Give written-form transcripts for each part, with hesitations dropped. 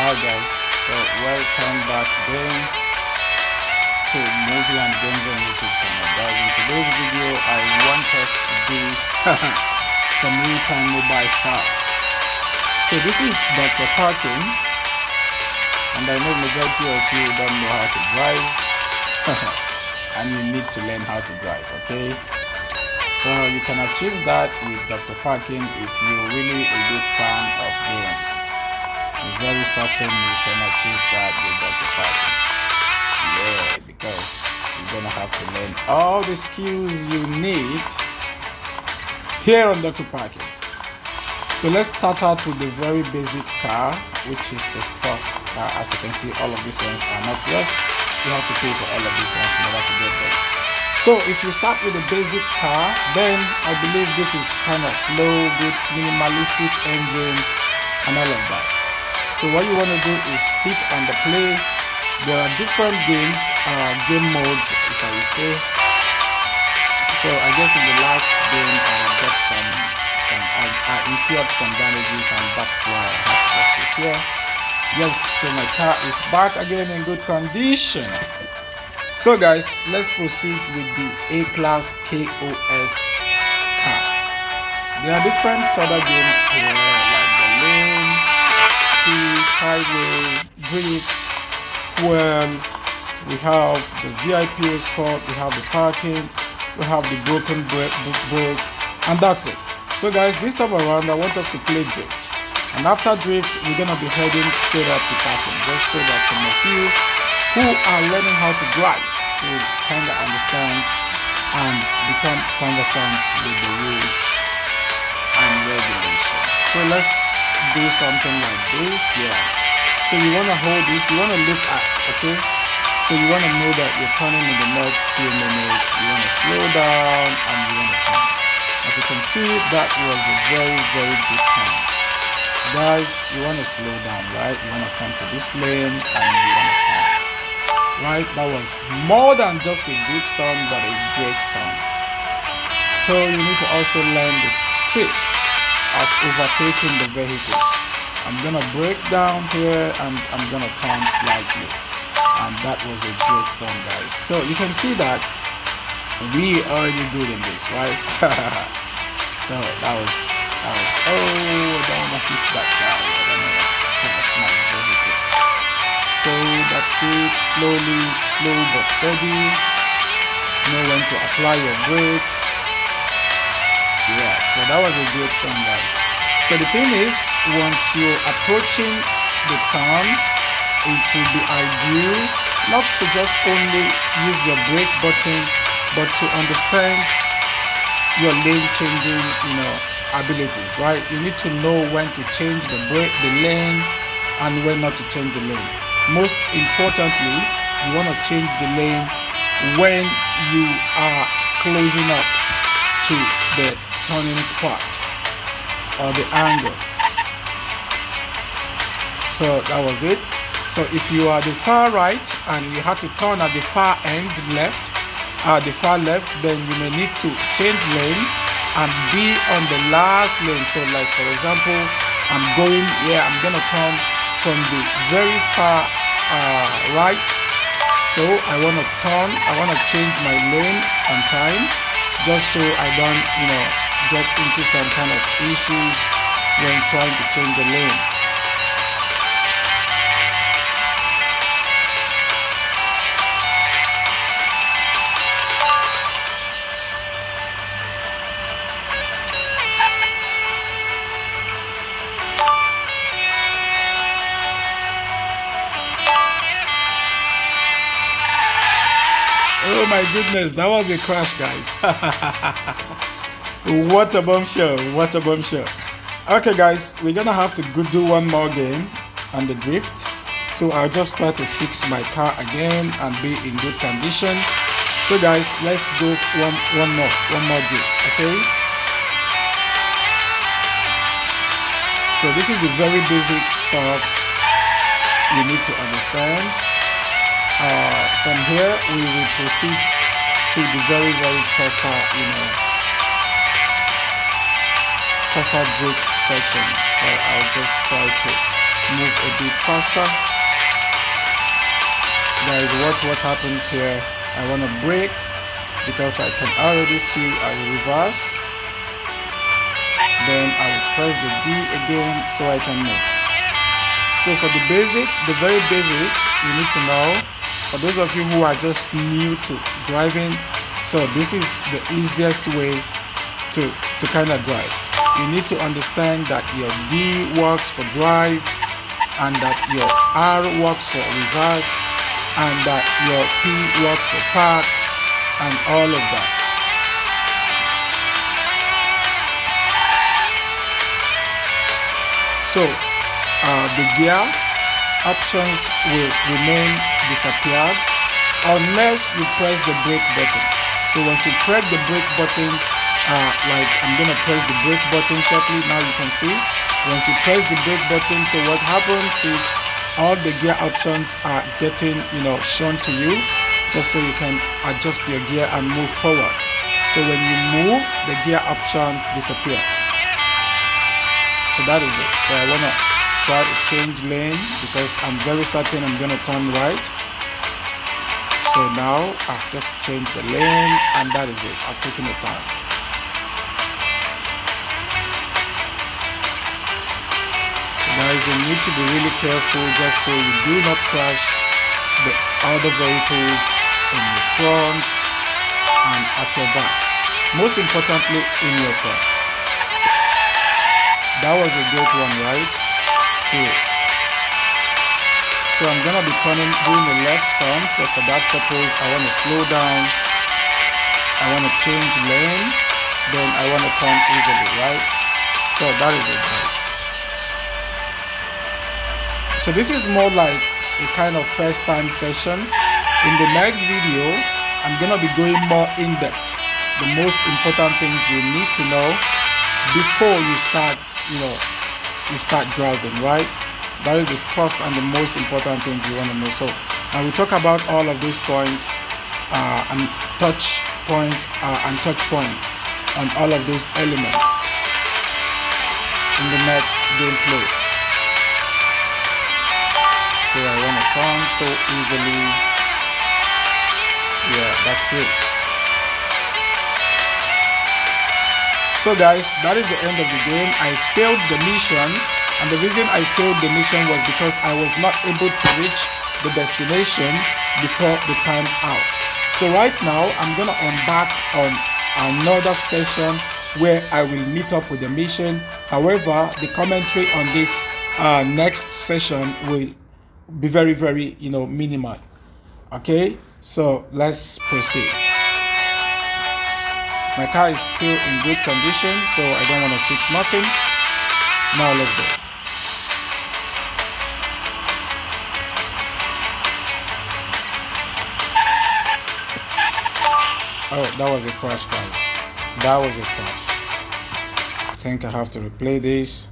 Alright guys, so welcome back again to Movie and GameZone YouTube channel. Guys, in today's video I want us to do some real-time mobile stuff. So this is Dr. Parking, and I know majority of you don't know how to drive and you need to learn how to drive, okay? So you can achieve that with Dr. Parking if you're really a good fan of games. I'm very certain you can achieve that with Dr. Parking. Yeah, because you're gonna have to learn all the skills you need here on Dr. Parking. So let's start out with the very basic car, which is the first car. As you can see, all of these ones are not yours. You have to pay for all of these ones in order to get them. So if you start with a basic car, then I believe this is kind of slow, good, minimalistic engine and all of that. So what you want to do is hit on the play. There are different games, game modes, if I would say. So I guess in the last game I got I incurred some damages, and that's why I had to just sit here. Yes, so my car is back again in good condition. So guys, let's proceed with the A-Class KOS car. There are different other games here, like the lane, speed, highway, drift, fuel. We have the VIP escort, we have the parking, we have the broken brake, and that's it. So guys, this time around I want us to play drift, and after drift we're gonna be heading straight up to parking, just so that some of you who are learning how to drive will kind of understand and become conversant with the rules and regulations. So let's do something like this. Yeah, so you want to hold this, you want to look at, okay, so you want to know that you're turning in the next few minutes. You want to slow down and you want to turn. As you can see, that was a very good turn. Guys, you want to slow down, right? You want to come to this lane and you want to turn, right? That was more than just a good turn, but a great turn. So you need to also learn the tricks of overtaking the vehicles. I'm gonna break down here and I'm gonna turn slightly, and that was a great turn, guys. So you can see that we already good in this, right? So that was oh, I don't wanna hit that guy, I don't wanna crash my vehicle. So that's it, slowly, slow but steady. Know when to apply your brake. Yeah, so that was a great turn, guys. So the thing is, once you're approaching the turn, it will be ideal not to just only use your brake button, but to understand your lane changing, abilities, right? You need to know when to change the lane, and when not to change the lane. Most importantly, you want to change the lane when you are closing up to the turning spot or the angle. So that was it. So if you are the far right and you have to turn at the far end left, then you may need to change lane and be on the last lane. So like for example, I'm gonna turn from the very far right. So I want to change my lane on time, just so I don't get into some kind of issues when trying to change the lane. Oh my goodness, that was a crash, guys. What a bombshell, what a bombshell. Okay guys, we're gonna have to do one more game on the drift. So I'll just try to fix my car again and be in good condition. So guys, let's go one more drift, okay? So this is the very basic stuff you need to understand. From here we will proceed to the very tougher drift sections. So I'll just try to move a bit faster. Guys, watch what happens here. I want to brake because I can already see I will reverse. Then I will press the D again so I can move. So for the basic, the very basic, you need to know, for those of you who are just new to driving, so this is the easiest way to kind of drive. You need to understand that your D works for drive, and that your R works for reverse, and that your P works for park, and all of that. So the gear options will remain disappeared unless you press the brake button. So once you press the brake button, like I'm gonna press the brake button shortly. Now you can see once you press the brake button, so what happens is all the gear options are getting shown to you, just so you can adjust your gear and move forward. So when you move, the gear options disappear. So that is it. So I want to try to change lane because I'm very certain I'm going to turn right. So now I've just changed the lane, and that is it. I've taken the time. So guys, you need to be really careful just so you do not crash the other vehicles in your front and at your back. Most importantly, in your front. That was a great one, right? Cool. So I'm gonna be doing a left turn. So for that purpose, I want to slow down. I want to change lane. Then I want to turn easily, right? So that is it, guys. So this is more like a kind of first time session. In the next video, I'm gonna be going more in depth. The most important things you need to know before you start, you start driving, right? That is the first and the most important things you want to know. So now we talk about all of these points and touch point on all of those elements in the next gameplay. So I want to turn so easily. Yeah, that's it. So guys, that is the end of the game. I failed the mission, and the reason I failed the mission was because I was not able to reach the destination before the time out. So right now, I'm gonna embark on another session where I will meet up with the mission. However, the commentary on this next session will be very, very, minimal. Okay, so let's proceed. My car is still in good condition, so I don't want to fix nothing. Now let's go. Oh, that was a crash, guys. That was a crash. I think I have to replay this.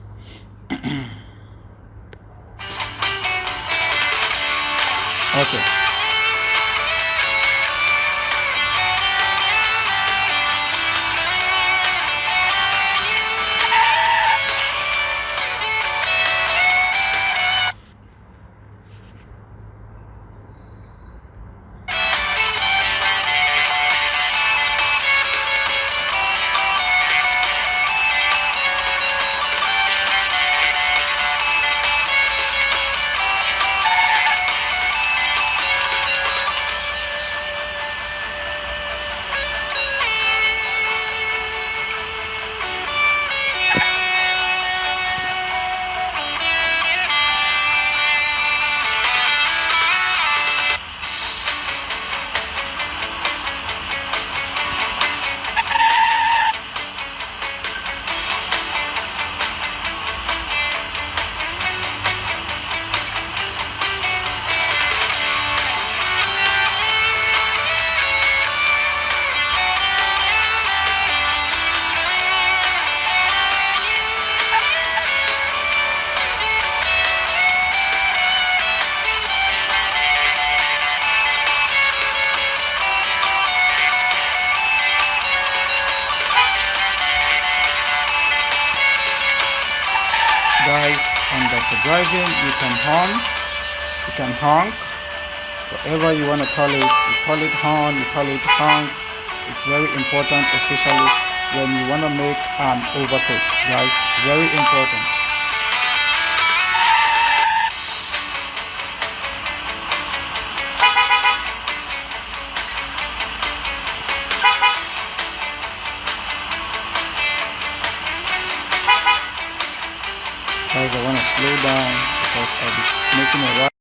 Okay. After driving, you can honk, whatever you want to call it. You call it horn, you call it honk. It's very important, especially when you want to make an overtake, guys. Very important. Guys, I want to slow down because I'll be making a right.